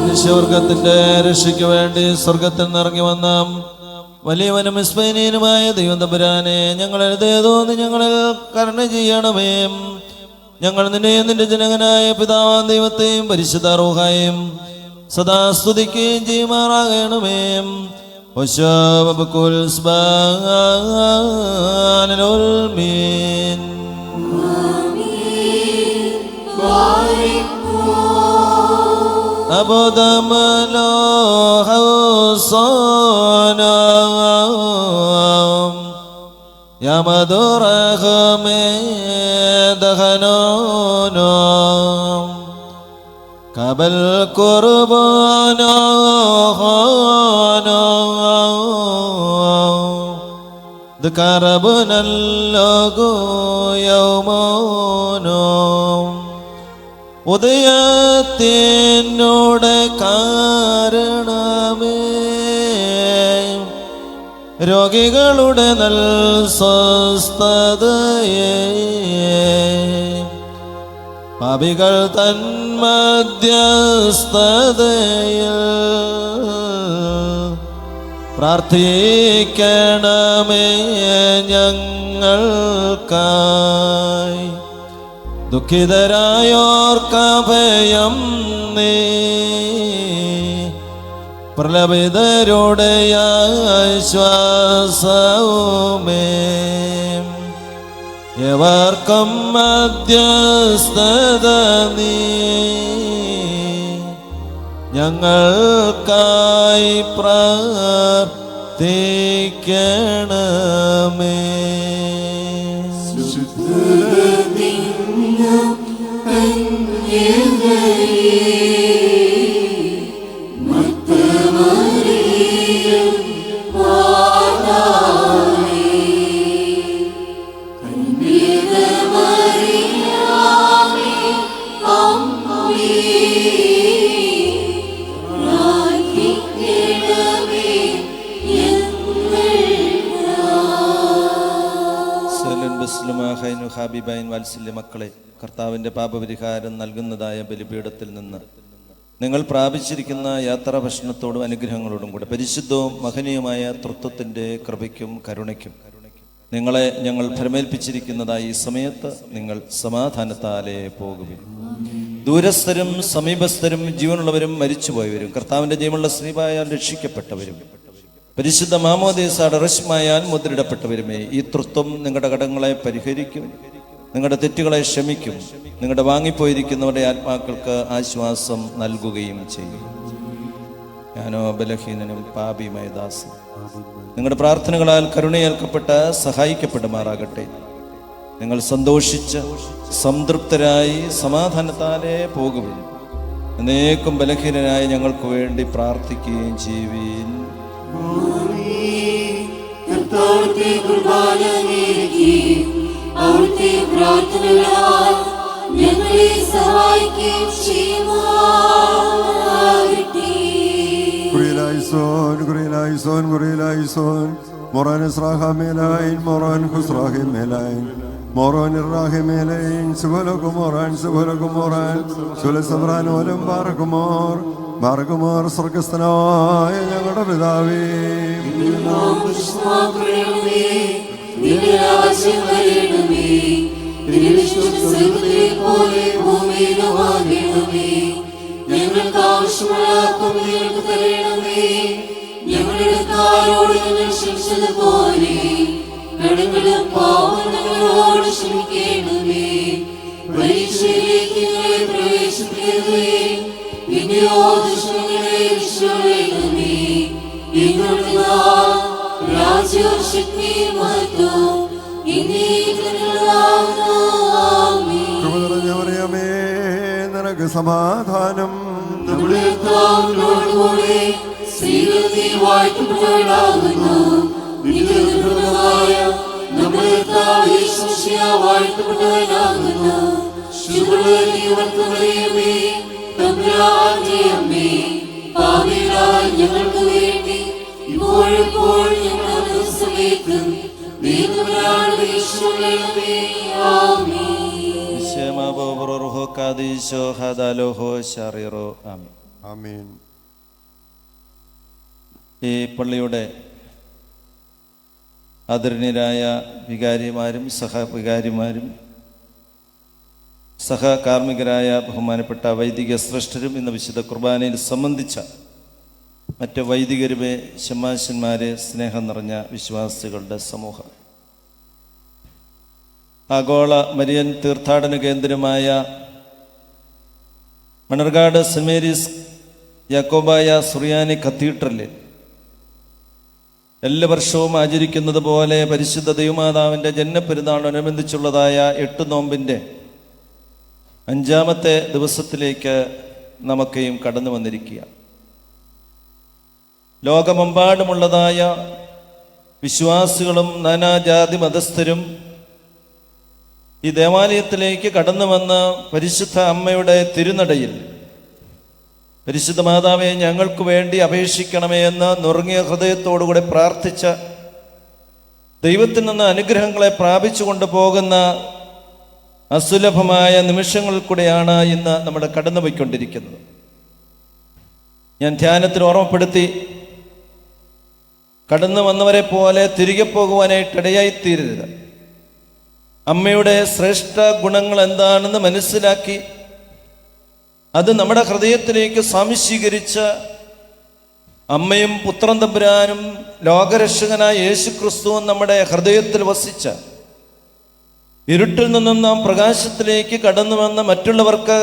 A: മനുഷ്യവർഗത്തിന്റെ രക്ഷയ്ക്ക് വേണ്ടി സ്വർഗത്തിൽ നിന്നിറങ്ങി വന്ന വലിയവനും വിസ്മയനീയനുമായ ദൈവം തമ്പുരാനെ, ഞങ്ങളെ തോന്നി ഞങ്ങളിൽ കരുണ ചെയ്യണമേ. ഞങ്ങൾ നിന്നെയും നിന്റെ ജനകനായ പിതാവാം ദൈവത്തെയും പരിശുദ്ധ റൂഹായെയും സദാ സ്തുതിക്കുകയും ചെയ്യുമാറാകണമേ. يا مدرهم دخنونو قبل قربانو خانو ذكربنا اللغو يومونو ഉദയത്തിനോട് കാരണമേ രോഗികളുടെ നൽ സ്വസ്ഥതയെ പാപികൾ തൻ മധ്യസ്ഥതയിൽ പ്രാർത്ഥിക്കണമേ ഞങ്ങൾക്കായി. ദുഃഖിതരായോർക്കഭയം നീ പ്രലപിതരുടെ ആശ്വാസവുമേ എവർക്കും മധ്യസ്ഥത നീ ഞങ്ങൾക്കായി പ്രാർത്ഥിക്കണമേ. ഹാബിബൈൻ വാത്സല്യ മക്കളെ, കർത്താവിൻ്റെ പാപപരിഹാരം നൽകുന്നതായ ബലിപീഠത്തിൽ നിന്ന് നിങ്ങൾ പ്രാപിച്ചിരിക്കുന്ന യാത്രാ ഭക്ഷണത്തോടും അനുഗ്രഹങ്ങളോടും കൂടെ പരിശുദ്ധവും മഹനീയമായ തൃത്വത്തിൻ്റെ കൃപയ്ക്കും കരുണയ്ക്കും നിങ്ങളെ ഞങ്ങൾ ഫലമേൽപ്പിച്ചിരിക്കുന്നതായി ഈ സമയത്ത് നിങ്ങൾ സമാധാനത്താലേ പോകുവിൻ. ദൂരസ്ഥരും സമീപസ്ഥരും ജീവനുള്ളവരും മരിച്ചുപോയവരും കർത്താവിൻ്റെ ജീവനുള്ള സ്ത്രീയാൽ രക്ഷിക്കപ്പെട്ടവരും പരിശുദ്ധ മാമോദീസയുടെ റശ്മായാൽ മുദ്രയിടപ്പെട്ടവരുമേ, ഈ തൃത്വം നിങ്ങളുടെ കടങ്ങളെ പരിഹരിക്കും, നിങ്ങളുടെ തെറ്റുകളെ ക്ഷമിക്കും, നിങ്ങളുടെ വാങ്ങിപ്പോയിരിക്കുന്നവരുടെ ആത്മാക്കൾക്ക് ആശ്വാസം നൽകുകയും ചെയ്യും. ഞാനോ ബലഹീനനും പാപിയുമായ ദാസൻ, നിങ്ങളുടെ പ്രാർത്ഥനകളാൽ കരുണയേൽക്കപ്പെട്ട് സഹായിക്കപ്പെടുമാറാകട്ടെ. നിങ്ങൾ സന്തോഷിച്ച് സംതൃപ്തരായി സമാധാനത്താലേ പോകുവിൻ. എന്നേക്കും ബലഹീനനായ ഞങ്ങൾക്ക് വേണ്ടി പ്രാർത്ഥിക്കുകയും ചെയ്യുവീൻ.
B: കർത്താവിന്റെ കുർബാന നേരുകയും അവിടുത്തെ പ്രാർത്ഥനകളാൽ ഞങ്ങളെ സഹായിക്കുകയും ചെയ്യുമാറാകട്ടെ.
C: കുറിയലായിസോൻ കുറിയലായിസോൻ കുറിയലായിസോൻ മൊറാൻ ഇസ്രാഹമേലായിൻ മൊറാൻ ഖുസ്രാഹിമേലായിൻ മൊറാൻ ഇറാഹിമേലായിൻ സുബലകുമോറാൻ സുബലകുമോറാൻ സുലസബ്രാനോലം ബാറകുമോർ ബാറകുമോർ സ്വർഗസ്ഥനായ ഞങ്ങളുടെ പിതാവേ,
B: ഞങ്ങൾ ഞങ്ങൾക്ക് ആവശ്യമുള്ള കൊമ്പിലേക്ക് തരണമേ. ഞങ്ങളുടെ കാരോട് ഞങ്ങൾ ക്ഷമിച്ചതുപോലെ കടങ്ങളും പാപങ്ങളോട് ക്ഷമിക്കണമേ. പരീക്ഷയിലേക്ക് ഞങ്ങളെ പ്രവേശിപ്പിക്കരുതേ, പിന്നെയോ ദുഷ്ടങ്ങളെ രക്ഷിക്കണമേ. ഞങ്ങളുടെ രാജ്യവും ശക്തിയും മഹത്വവും എന്നേക്കുമുള്ളതാകുന്നു. ആമേൻ.
C: കൃപ നിറഞ്ഞ മറിയമേ, നിനക്ക് സമാധാനം.
B: നമ്മുടെ കർത്താവിനോടുകൂടെ സ്ത്രീകൾ നീ വാഴ്ത്തപ്പെട്ടവളാകുന്നു. നിന്റെ ദുർഗമായ നമ്മുടെ കർത്താവ് യേശു മിശിഹാ വാഴ്ത്തപ്പെട്ടവനാകുന്നു. ശുഭമുള്ള നീ വർത്തമറിയമേ, തമ്പുരാന്റെ അമ്മേ, പാപികളായ ഞങ്ങൾക്ക് വേണ്ടി ഇപ്പോഴെപ്പോഴും ഞങ്ങളുടെ സമയത്തും ദൈവത്തിനോട് അപേക്ഷിച്ചുകൊള്ളണമേ. ആമേൻ.
C: ആമേൻ.
A: ഈ പള്ളിയുടെ ആദരണീയരായ വികാരിമാരും സഹവികാരിമാരും സഹകാർമ്മികരായ ബഹുമാനപ്പെട്ട വൈദിക ശ്രേഷ്ഠരും ഇന്ന് വിശുദ്ധ കുർബാനയിൽ സംബന്ധിച്ച മറ്റ് വൈദികരുമേ, ശമാശന്മാരെ, സ്നേഹം നിറഞ്ഞ വിശ്വാസികളുടെ സമൂഹം, ആഗോള മരിയൻ തീർത്ഥാടന കേന്ദ്രമായ മണർകാട് സെന്റ് മേരീസ് യാക്കോബായ സുറിയാനി കത്തീഡ്രലിൽ എല്ലാ വർഷവും ആചരിക്കുന്നത് പോലെ പരിശുദ്ധ ദൈവമാതാവിൻ്റെ ജന്മപ്പെരുന്നാളിനോടനുബന്ധിച്ചുള്ളതായ 8 നോമ്പിൻ്റെ 5-ാമത്തെ ദിവസത്തിലേക്ക് നമുക്കെയും കടന്നു വന്നിരിക്കുക. ലോകമെമ്പാടുമുള്ളതായ വിശ്വാസികളും നാനാജാതി മതസ്ഥരും ഈ ദേവാലയത്തിലേക്ക് കടന്നു വന്ന് പരിശുദ്ധ അമ്മയുടെ തിരുനടയിൽ പരിശുദ്ധ മാതാവെ ഞങ്ങൾക്ക് വേണ്ടി അപേക്ഷിക്കണമേ എന്ന് നുറുങ്ങിയ ഹൃദയത്തോടുകൂടെ പ്രാർത്ഥിച്ച ദൈവത്തിൽ നിന്ന് അനുഗ്രഹങ്ങളെ പ്രാപിച്ചു കൊണ്ടുപോകുന്ന അസുലഭമായ നിമിഷങ്ങളിൽ കൂടെയാണ് ഇന്ന് നമ്മൾ കടന്നുപോയിക്കൊണ്ടിരിക്കുന്നത്. ഞാൻ ധ്യാനത്തിൽ ഓർമ്മപ്പെടുത്തി, കടന്നു വന്നവരെ പോലെ തിരികെ പോകുവാനായിട്ടിടയായിത്തീരരുത്. അമ്മയുടെ ശ്രേഷ്ഠ ഗുണങ്ങൾ എന്താണെന്ന് മനസ്സിലാക്കി അത് നമ്മുടെ ഹൃദയത്തിലേക്ക് സ്വാംശീകരിച്ച അമ്മയും പുത്രൻ തമ്പുരാനും ലോകരക്ഷകനായ യേശു ക്രിസ്തുവും നമ്മുടെ ഹൃദയത്തിൽ വസിച്ച ഇരുട്ടിൽ നിന്നും നാം പ്രകാശത്തിലേക്ക് കടന്നു വന്ന മറ്റുള്ളവർക്ക്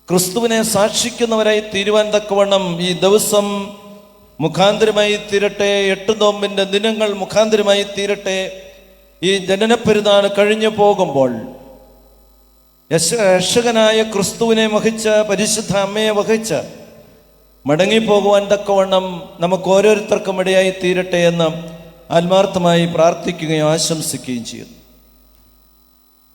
A: ക്രിസ്തുവിനെ സാക്ഷിക്കുന്നവരായി തീരുവാൻ തക്കവണ്ണം ഈ ദിവസം മുഖാന്തരമായി തീരട്ടെ. 8 നോമ്പിൻ്റെ ദിനങ്ങൾ മുഖാന്തരമായി തീരട്ടെ. ഈ ജനനപ്പെരുന്നാൾ കഴിഞ്ഞു പോകുമ്പോൾ രക്ഷകനായ ക്രിസ്തുവിനെ വഹിച്ച പരിശുദ്ധ അമ്മയെ വഹിച്ച മടങ്ങിപ്പോകുവാൻ തക്കവണ്ണം നമുക്ക് ഓരോരുത്തർക്കും ഇടയായി തീരട്ടെ എന്ന് ആത്മാർത്ഥമായി പ്രാർത്ഥിക്കുകയും ആശംസിക്കുകയും ചെയ്യുന്നു.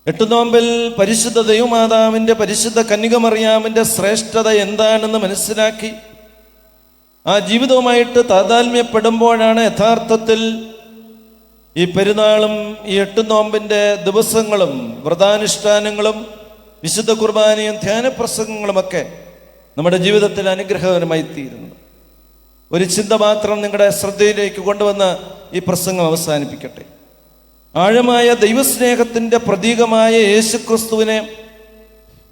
A: 8 നോമ്പിൽ പരിശുദ്ധ ദൈവമാതാവിൻ്റെ പരിശുദ്ധ കന്യകമറിയാമിൻ്റെ ശ്രേഷ്ഠത എന്താണെന്ന് മനസ്സിലാക്കി ആ ജീവിതവുമായിട്ട് താതാത്മ്യപ്പെടുമ്പോഴാണ് യഥാർത്ഥത്തിൽ ഈ പെരുന്നാളും ഈ 8 നോമ്പിൻ്റെ ദിവസങ്ങളും വ്രതാനുഷ്ഠാനങ്ങളും വിശുദ്ധ കുർബാനയും ധ്യാനപ്രസംഗങ്ങളുമൊക്കെ നമ്മുടെ ജീവിതത്തിൽ അനുഗ്രഹകരമായി തീരുന്നത്. ഒരു ചിന്ത മാത്രം നിങ്ങളുടെ ശ്രദ്ധയിലേക്ക് കൊണ്ടുവന്ന് ഈ പ്രസംഗം അവസാനിപ്പിക്കട്ടെ. ആഴമായ ദൈവസ്നേഹത്തിൻ്റെ പ്രതീകമായ യേശുക്രിസ്തുവിനെ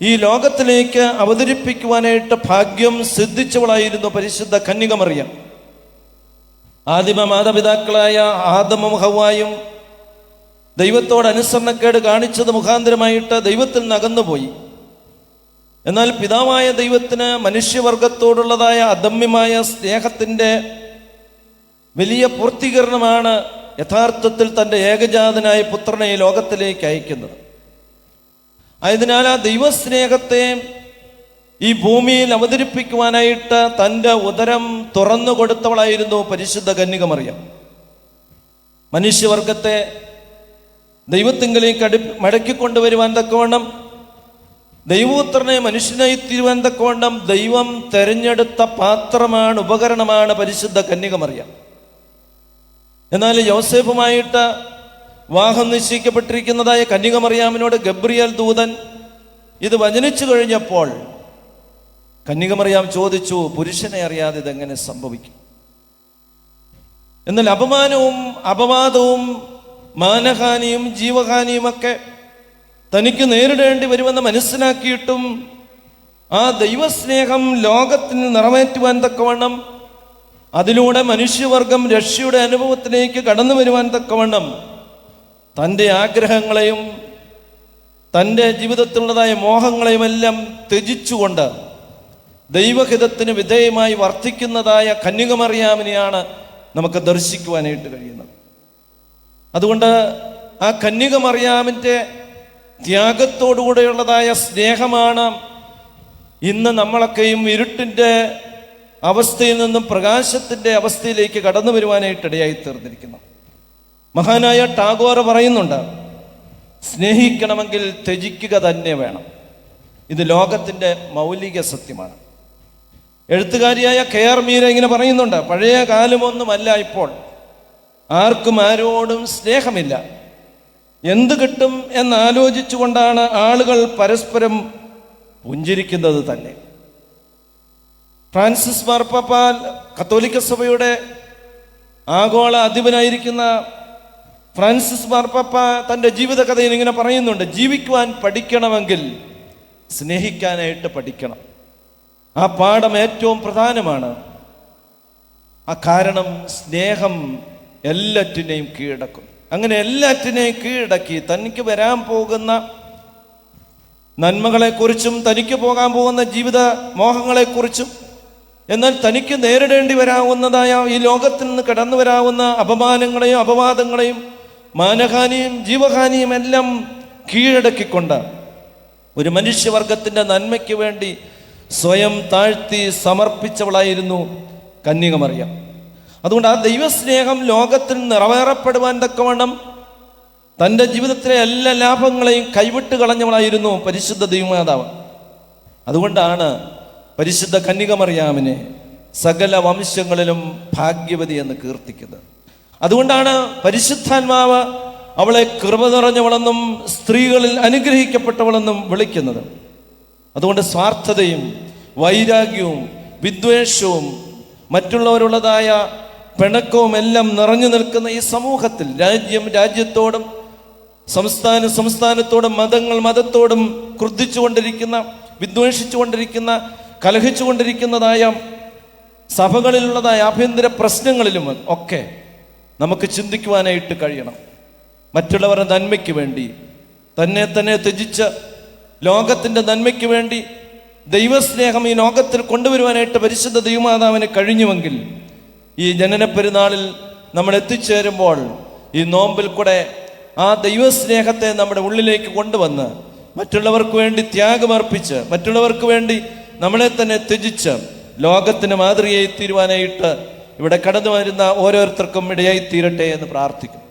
A: ഈ ലോകത്തിലേക്ക് അവതരിപ്പിക്കുവാനായിട്ട് ഭാഗ്യം സിദ്ധിച്ചവളായിരുന്നു പരിശുദ്ധ കന്യകമറിയം. ആദിമ മാതാപിതാക്കളായ ആദമും ഹവ്വായും ദൈവത്തോട് അനുസരണക്കേട് കാണിച്ചത് മുഖാന്തരമായിട്ട് ദൈവത്തിൽ നിന്ന് അകന്നുപോയി. എന്നാൽ പിതാവായ ദൈവത്തിന് മനുഷ്യവർഗത്തോടുള്ളതായ അദമ്യമായ സ്നേഹത്തിൻ്റെ വലിയ പൂർത്തീകരണമാണ് യഥാർത്ഥത്തിൽ തൻ്റെ ഏകജാതനായ പുത്രനെ ഈ ലോകത്തിലേക്ക് അയക്കുന്നത്. ആയതിനാൽ ആ ദൈവസ്നേഹത്തെ ഈ ഭൂമിയിൽ അവതരിപ്പിക്കുവാനായിട്ട് തൻ്റെ ഉദരം തുറന്നു കൊടുത്തവളായിരുന്നു പരിശുദ്ധ കന്യകമറിയം. മനുഷ്യവർഗത്തെ ദൈവത്തിങ്കലേക്ക് മടക്കിക്കൊണ്ടുവരുവാൻ തക്കവണ്ണം, ദൈവപുത്രനെ മനുഷ്യനായി തീരുവാൻ തക്കവണ്ണം ദൈവം തെരഞ്ഞെടുത്ത പാത്രമാണ്, ഉപകരണമാണ് പരിശുദ്ധ കന്യകമറിയം. എന്നാൽ യോസേഫുമായിട്ട് വിവാഹം നിശ്ചയിക്കപ്പെട്ടിരിക്കുന്നതായ കന്യകമറിയാമിനോട് ഗബ്രിയേൽ ദൂതൻ ഇത് വചനിച്ചു കഴിഞ്ഞപ്പോൾ കന്യകമറിയാം ചോദിച്ചു, പുരുഷനെ അറിയാതെ ഇതെങ്ങനെ സംഭവിക്കും? എന്നാൽ അപമാനവും അപവാദവും മാനഹാനിയും ജീവഹാനിയുമൊക്കെ തനിക്ക് നേരിടേണ്ടി വരുമെന്ന് മനസ്സിലാക്കിയിട്ടും ആ ദൈവസ്നേഹം ലോകത്തിന് നിറവേറ്റുവാൻ തക്കവണ്ണം, അതിലൂടെ മനുഷ്യവർഗം രക്ഷയുടെ അനുഭവത്തിലേക്ക് കടന്നു വരുവാൻ തക്കവണ്ണം തൻ്റെ ആഗ്രഹങ്ങളെയും തൻ്റെ ജീവിതത്തിലുള്ളതായ മോഹങ്ങളെയും എല്ലാം ത്യജിച്ചുകൊണ്ട് ദൈവഹിതത്തിന് വിധേയമായി വർത്തിക്കുന്നതായ കന്യകമറിയാമിനെയാണ് നമുക്ക് ദർശിക്കുവാനായിട്ട് കഴിയുന്നത്. അതുകൊണ്ട് ആ കന്യകമറിയാമിൻ്റെ ത്യാഗത്തോടുകൂടെയുള്ളതായ സ്നേഹമാണ് ഇന്ന് നമ്മളൊക്കെയും ഇരുട്ടിൻ്റെ അവസ്ഥയിൽ നിന്നും പ്രകാശത്തിൻ്റെ അവസ്ഥയിലേക്ക് കടന്നു വരുവാനായിട്ടിടയായി തീർന്നിരിക്കുന്നു. മഹാനായ ടാഗോർ പറയുന്നുണ്ട്, സ്നേഹിക്കണമെങ്കിൽ ത്യജിക്കുക തന്നെ വേണം. ഇത് ലോകത്തിൻ്റെ മൗലിക സത്യമാണ്. എഴുത്തുകാരിയായ കെ.ആർ. മീര ഇങ്ങനെ പറയുന്നുണ്ട്, പഴയ കാലമൊന്നുമല്ല ഇപ്പോൾ, ആർക്കും ആരോടും സ്നേഹമില്ല. എന്ത് കിട്ടും എന്നാലോചിച്ചുകൊണ്ടാണ് ആളുകൾ പരസ്പരം പുഞ്ചിരിക്കുന്നത് തന്നെ. ഫ്രാൻസിസ് മാർപ്പാപ്പ കത്തോലിക്ക സഭയുടെ ആഗോള അധിപനായിരിക്കുന്ന ഫ്രാൻസിസ് മാർപ്പാപ്പ തൻ്റെ ജീവിതകഥയിൽ ഇങ്ങനെ പറയുന്നുണ്ട്, ജീവിക്കുവാൻ പഠിക്കണമെങ്കിൽ സ്നേഹിക്കാനായിട്ട് പഠിക്കണം. ആ പാഠം ഏറ്റവും പ്രധാനമാണ്. ആ കാരണം സ്നേഹം എല്ലാറ്റിനെയും കീഴടക്കും. അങ്ങനെ എല്ലാറ്റിനെയും കീഴടക്കി തനിക്ക് വരാൻ പോകുന്ന നന്മകളെക്കുറിച്ചും തനിക്ക് പോകാൻ പോകുന്ന ജീവിത മോഹങ്ങളെക്കുറിച്ചും, എന്നാൽ തനിക്ക് നേരിടേണ്ടി വരാവുന്നതായ ഈ ലോകത്തിൽ നിന്ന് കടന്നു വരാവുന്ന അപമാനങ്ങളെയും അപവാദങ്ങളെയും മാനഹാനിയും ജീവഹാനിയും എല്ലാം കീഴടക്കിക്കൊണ്ട് ഒരു മനുഷ്യവർഗത്തിൻ്റെ നന്മയ്ക്ക് വേണ്ടി സ്വയം താഴ്ത്തി സമർപ്പിച്ചവളായിരുന്നു കന്യകമറിയാം. അതുകൊണ്ട് ആ ദൈവസ്നേഹം ലോകത്തിൽ നിറവേറപ്പെടുവാൻ തക്കവണ്ണം തൻ്റെ ജീവിതത്തിലെ എല്ലാ ലാഭങ്ങളെയും കൈവിട്ട് കളഞ്ഞവളായിരുന്നു പരിശുദ്ധ ദൈവമാതാവ്. അതുകൊണ്ടാണ് പരിശുദ്ധ കന്യകമറിയാമിനെ സകല വംശങ്ങളിലും ഭാഗ്യവതി എന്ന് കീർത്തിക്കുന്നത്. അതുകൊണ്ടാണ് പരിശുദ്ധാത്മാവ് അവളെ കൃപ നിറഞ്ഞവളെന്നും സ്ത്രീകളിൽ അനുഗ്രഹിക്കപ്പെട്ടവളെന്നും വിളിക്കുന്നത്. അതുകൊണ്ട് സ്വാർത്ഥതയും വൈരാഗ്യവും വിദ്വേഷവും മറ്റുള്ളവരുള്ളതായ പിണക്കവും എല്ലാം നിറഞ്ഞു നിൽക്കുന്ന ഈ സമൂഹത്തിൽ രാജ്യത്തോടും സംസ്ഥാനത്തോടും മതത്തോടും ക്രുദ്ധിച്ചുകൊണ്ടിരിക്കുന്ന, വിദ്വേഷിച്ചുകൊണ്ടിരിക്കുന്ന, കലഹിച്ചുകൊണ്ടിരിക്കുന്നതായ സഭകളിലുള്ളതായ ആഭ്യന്തര പ്രശ്നങ്ങളിലും ഒക്കെ നമുക്ക് ചിന്തിക്കുവാനായിട്ട് കഴിയണം. മറ്റുള്ളവരുടെ നന്മയ്ക്ക് വേണ്ടി തന്നെ ത്യജിച്ച് ലോകത്തിൻ്റെ നന്മയ്ക്ക് വേണ്ടി ദൈവസ്നേഹം ഈ ലോകത്തിൽ കൊണ്ടുവരുവാനായിട്ട് പരിശുദ്ധ ദൈവമാതാവിന് കഴിഞ്ഞുവെങ്കിൽ ഈ ജനന പെരുന്നാളിൽ നമ്മൾ എത്തിച്ചേരുമ്പോൾ ഈ നോമ്പിൽ കൂടെ ആ ദൈവസ്നേഹത്തെ നമ്മുടെ ഉള്ളിലേക്ക് കൊണ്ടുവന്ന് മറ്റുള്ളവർക്ക് വേണ്ടി ത്യാഗമർപ്പിച്ച് മറ്റുള്ളവർക്ക് വേണ്ടി നമ്മളെ തന്നെ ത്യജിച്ച് ലോകത്തിന് മാതൃകയായി തീരുവാനായിട്ട് ഇവിടെ കടന്നു വരുന്ന ഓരോരുത്തർക്കും ഇടയായി തീരട്ടെ എന്ന് പ്രാർത്ഥിക്കും.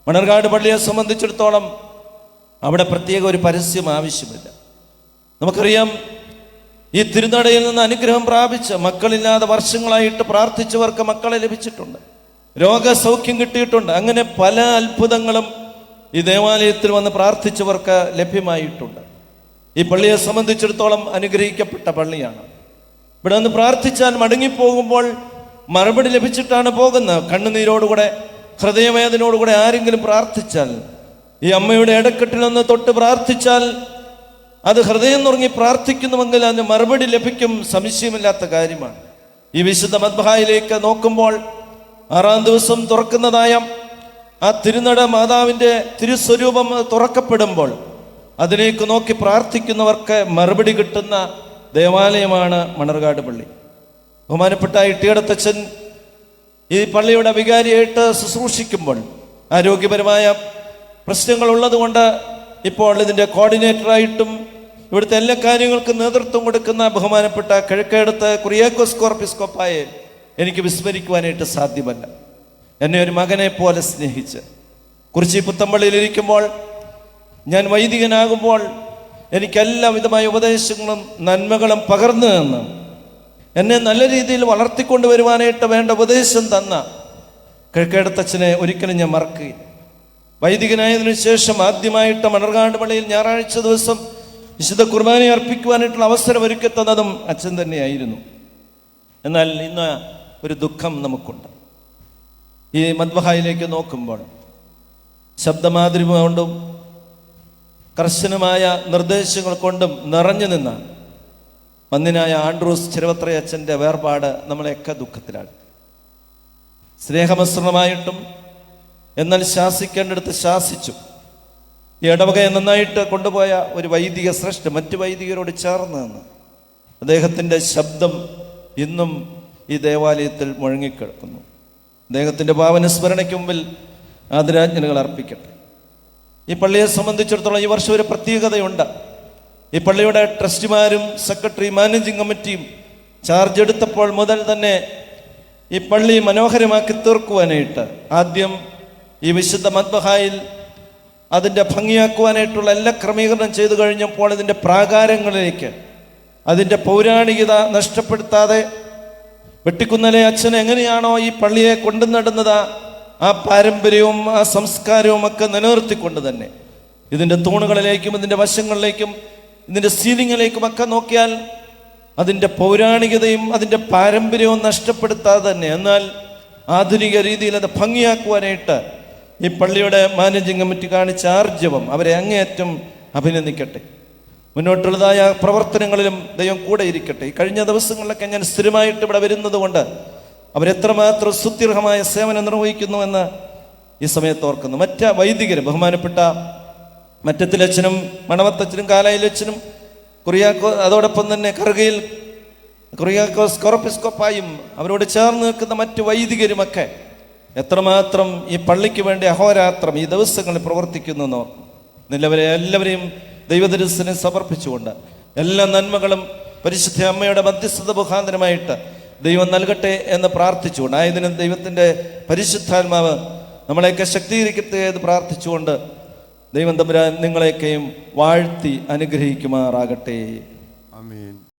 A: മണർകാട് പള്ളിയെ സംബന്ധിച്ചിടത്തോളം അവിടെ പ്രത്യേക ഒരു പരസ്യം ആവശ്യമില്ല. നമുക്കറിയാം, ഈ തിരുനടയിൽ നിന്ന് അനുഗ്രഹം പ്രാപിച്ച് മക്കളില്ലാതെ വർഷങ്ങളായിട്ട് പ്രാർത്ഥിച്ചവർക്ക് മക്കളെ ലഭിച്ചിട്ടുണ്ട്, രോഗസൗഖ്യം കിട്ടിയിട്ടുണ്ട്. അങ്ങനെ പല അത്ഭുതങ്ങളും ഈ ദേവാലയത്തിൽ വന്ന് പ്രാർത്ഥിച്ചവർക്ക് ലഭ്യമായിട്ടുണ്ട്. ഈ പള്ളിയെ സംബന്ധിച്ചിടത്തോളം അനുഗ്രഹിക്കപ്പെട്ട പള്ളിയാണ്. ഇവിടെ വന്ന് പ്രാർത്ഥിച്ചാൽ മടങ്ങിപ്പോകുമ്പോൾ മറുപടി ലഭിച്ചിട്ടാണ് പോകുന്നത്. കണ്ണുനീരോടുകൂടെ ഹൃദയവേദനയോടുകൂടെ ആരെങ്കിലും പ്രാർത്ഥിച്ചാൽ, ഈ അമ്മയുടെ ഇടക്കെട്ടിലൊന്ന് തൊട്ട് പ്രാർത്ഥിച്ചാൽ, അത് ഹൃദയം നുറങ്ങി പ്രാർത്ഥിക്കുന്നുവെങ്കിൽ അതിന് മറുപടി ലഭിക്കും, സംശയമില്ലാത്ത കാര്യമാണ്. ഈ വിശുദ്ധ മദ്ബഹായിലേക്ക് നോക്കുമ്പോൾ 6-ാം ദിവസം തുറക്കുന്നതായ ആ തിരുനട മാതാവിൻ്റെ തിരുസ്വരൂപം തുറക്കപ്പെടുമ്പോൾ അതിലേക്ക് നോക്കി പ്രാർത്ഥിക്കുന്നവർക്ക് മറുപടി കിട്ടുന്ന ദേവാലയമാണ് മണർകാട് പള്ളി. ബഹുമാനപ്പെട്ട ഇട്ടിയടത്തച്ഛൻ ഈ പള്ളിയുടെ വികാരിയായിട്ട് ശുശ്രൂഷിക്കുമ്പോൾ ആരോഗ്യപരമായ പ്രശ്നങ്ങൾ ഉള്ളതുകൊണ്ട് ഇപ്പോൾ ഇതിൻ്റെ കോർഡിനേറ്ററായിട്ടും ഇവിടുത്തെ എല്ലാ കാര്യങ്ങൾക്കും നേതൃത്വം കൊടുക്കുന്ന ബഹുമാനപ്പെട്ട കിഴക്കേടത്ത് കുറിയാക്കോസ് കോർപ്പിസ്കോപ്പായെ എനിക്ക് വിസ്മരിക്കുവാനായിട്ട് സാധ്യമല്ല. എന്നെ ഒരു മകനെ പോലെ സ്നേഹിച്ച് കുറിച്ചി പുത്തമ്പള്ളിയിലിരിക്കുമ്പോൾ, ഞാൻ വൈദികനാകുമ്പോൾ എനിക്കെല്ലാ വിധമായ ഉപദേശങ്ങളും നന്മകളും പകർന്നു തന്ന് എന്നെ നല്ല രീതിയിൽ വളർത്തിക്കൊണ്ടു വരുവാനായിട്ട് വേണ്ട ഉപദേശം തന്ന കിഴക്കേടത്തച്ഛനെ ഒരിക്കലും ഞാൻ മറക്കുകയില്ല. വൈദികനായതിനു ശേഷം ആദ്യമായിട്ട് മണർകാട് പള്ളിയിൽ ഞായറാഴ്ച ദിവസം വിശുദ്ധ കുർബാന അർപ്പിക്കുവാനായിട്ടുള്ള അവസരം ഒരുക്കി തന്നതും അച്ഛൻ തന്നെയായിരുന്നു. എന്നാൽ ഇന്ന് ഒരു ദുഃഖം നമുക്കുണ്ട്. ഈ മദ്ബഹായിലേക്ക് നോക്കുമ്പോൾ ശബ്ദമാധുര്യം കൊണ്ടും കർശനമായ നിർദ്ദേശങ്ങൾ കൊണ്ടും നിറഞ്ഞു നിന്ന വന്യനായ ആൻഡ്രൂസ് ചെറുവത്ര അച്ഛൻ്റെ വേർപാട് നമ്മളെയൊക്കെ ദുഃഖത്തിലാണ്. സ്നേഹമിശ്രണമായിട്ടും എന്നാൽ ശാസിക്കേണ്ടടുത്ത് ശാസിച്ചു. ഈ ഇടവകയെ നന്നായിട്ട് കൊണ്ടുപോയ ഒരു വൈദിക ശ്രേഷ്ഠ മറ്റു വൈദികരോട് ചേർന്ന് നിന്ന് അദ്ദേഹത്തിൻ്റെ ശബ്ദം ഇന്നും ഈ ദേവാലയത്തിൽ മുഴങ്ങിക്കിടക്കുന്നു. അദ്ദേഹത്തിൻ്റെ പാവനസ്മരണയ്ക്ക് മുമ്പിൽ ആദരാജ്ഞലികൾ അർപ്പിക്കട്ടെ. ഈ പള്ളിയെ സംബന്ധിച്ചിടത്തോളം ഈ വർഷം ഒരു പ്രത്യേകതയുണ്ട്. ഈ പള്ളിയുടെ ട്രസ്റ്റിമാരും സെക്രട്ടറി മാനേജിംഗ് കമ്മിറ്റിയും ചാർജ് എടുത്തപ്പോൾ മുതൽ തന്നെ ഈ പള്ളി മനോഹരമാക്കി തീർക്കുവാനായിട്ട് ആദ്യം ഈ വിശുദ്ധ മദ്ബഹായിൽ അതിൻ്റെ ഭംഗിയാക്കുവാനായിട്ടുള്ള എല്ലാ ക്രമീകരണം ചെയ്തു കഴിഞ്ഞപ്പോൾ ഇതിൻ്റെ പ്രാകാരങ്ങളിലേക്ക് അതിൻ്റെ പൗരാണികത നഷ്ടപ്പെടുത്താതെ വെട്ടിക്കുന്നലെ അച്ഛൻ എങ്ങനെയാണോ ഈ പള്ളിയെ കൊണ്ടു നടന്നത് ആ പാരമ്പര്യവും ആ സംസ്കാരവും ഒക്കെ നിലനിർത്തിക്കൊണ്ട് തന്നെ ഇതിൻ്റെ തൂണുകളിലേക്കും ഇതിൻ്റെ വശങ്ങളിലേക്കും ഇതിൻ്റെ സീലിങ്ങിലേക്കും ഒക്കെ നോക്കിയാൽ അതിൻ്റെ പൗരാണികതയും അതിൻ്റെ പാരമ്പര്യവും നഷ്ടപ്പെടുത്താതെ തന്നെ എന്നാൽ ആധുനിക രീതിയിൽ അത് ഭംഗിയാക്കുവാനായിട്ട് ഈ പള്ളിയുടെ മാനേജിംഗ് കമ്മിറ്റി കാണിച്ച ആർജവം അവരെ അങ്ങേയറ്റം അഭിനന്ദിക്കട്ടെ. മുന്നോട്ടുള്ളതായ പ്രവർത്തനങ്ങളിലും ദൈവം കൂടെ ഇരിക്കട്ടെ. ഈ കഴിഞ്ഞ ദിവസങ്ങളിലൊക്കെ ഞാൻ സ്ഥിരമായിട്ട് ഇവിടെ വരുന്നത് കൊണ്ട് അവരെത്രമാത്രം സുദീർഘമായ സേവനം നിർവഹിക്കുന്നുവെന്ന് ഈ സമയത്ത് ഓർക്കുന്നു. മറ്റ് വൈദികരും ബഹുമാനപ്പെട്ട മറ്റത്തിലച്ഛനും മണവത്തച്ഛനും കാലായിലച്ഛനും അതോടൊപ്പം തന്നെ കറുകയിൽ കുറിയാക്കോസ് കൊറപ്പിസ്കോപ്പായും അവരോട് ചേർന്ന് നിൽക്കുന്ന മറ്റു വൈദികരുമൊക്കെ എത്രമാത്രം ഈ പള്ളിക്ക് വേണ്ടി അഹോരാത്രം ഈ ദിവസങ്ങളിൽ പ്രവർത്തിക്കുന്നു നോക്കും. നിലവരെ എല്ലാവരെയും ദൈവദർശനം സമർപ്പിച്ചുകൊണ്ട് എല്ലാ നന്മകളും പരിശുദ്ധ അമ്മയുടെ മധ്യസ്ഥത മുഖാന്തരമായിട്ട് ദൈവം നൽകട്ടെ എന്ന് പ്രാർത്ഥിച്ചുകൊണ്ട് ആയതിനും ദൈവത്തിൻ്റെ പരിശുദ്ധാത്മാവ് നമ്മളെയൊക്കെ ശക്തീകരിക്കട്ടെ എന്ന് പ്രാർത്ഥിച്ചുകൊണ്ട് ദൈവം തമ്പുരാൻ നിങ്ങളെയൊക്കെയും വാഴ്ത്തി അനുഗ്രഹിക്കുമാറാകട്ടെ.
C: ആമേൻ.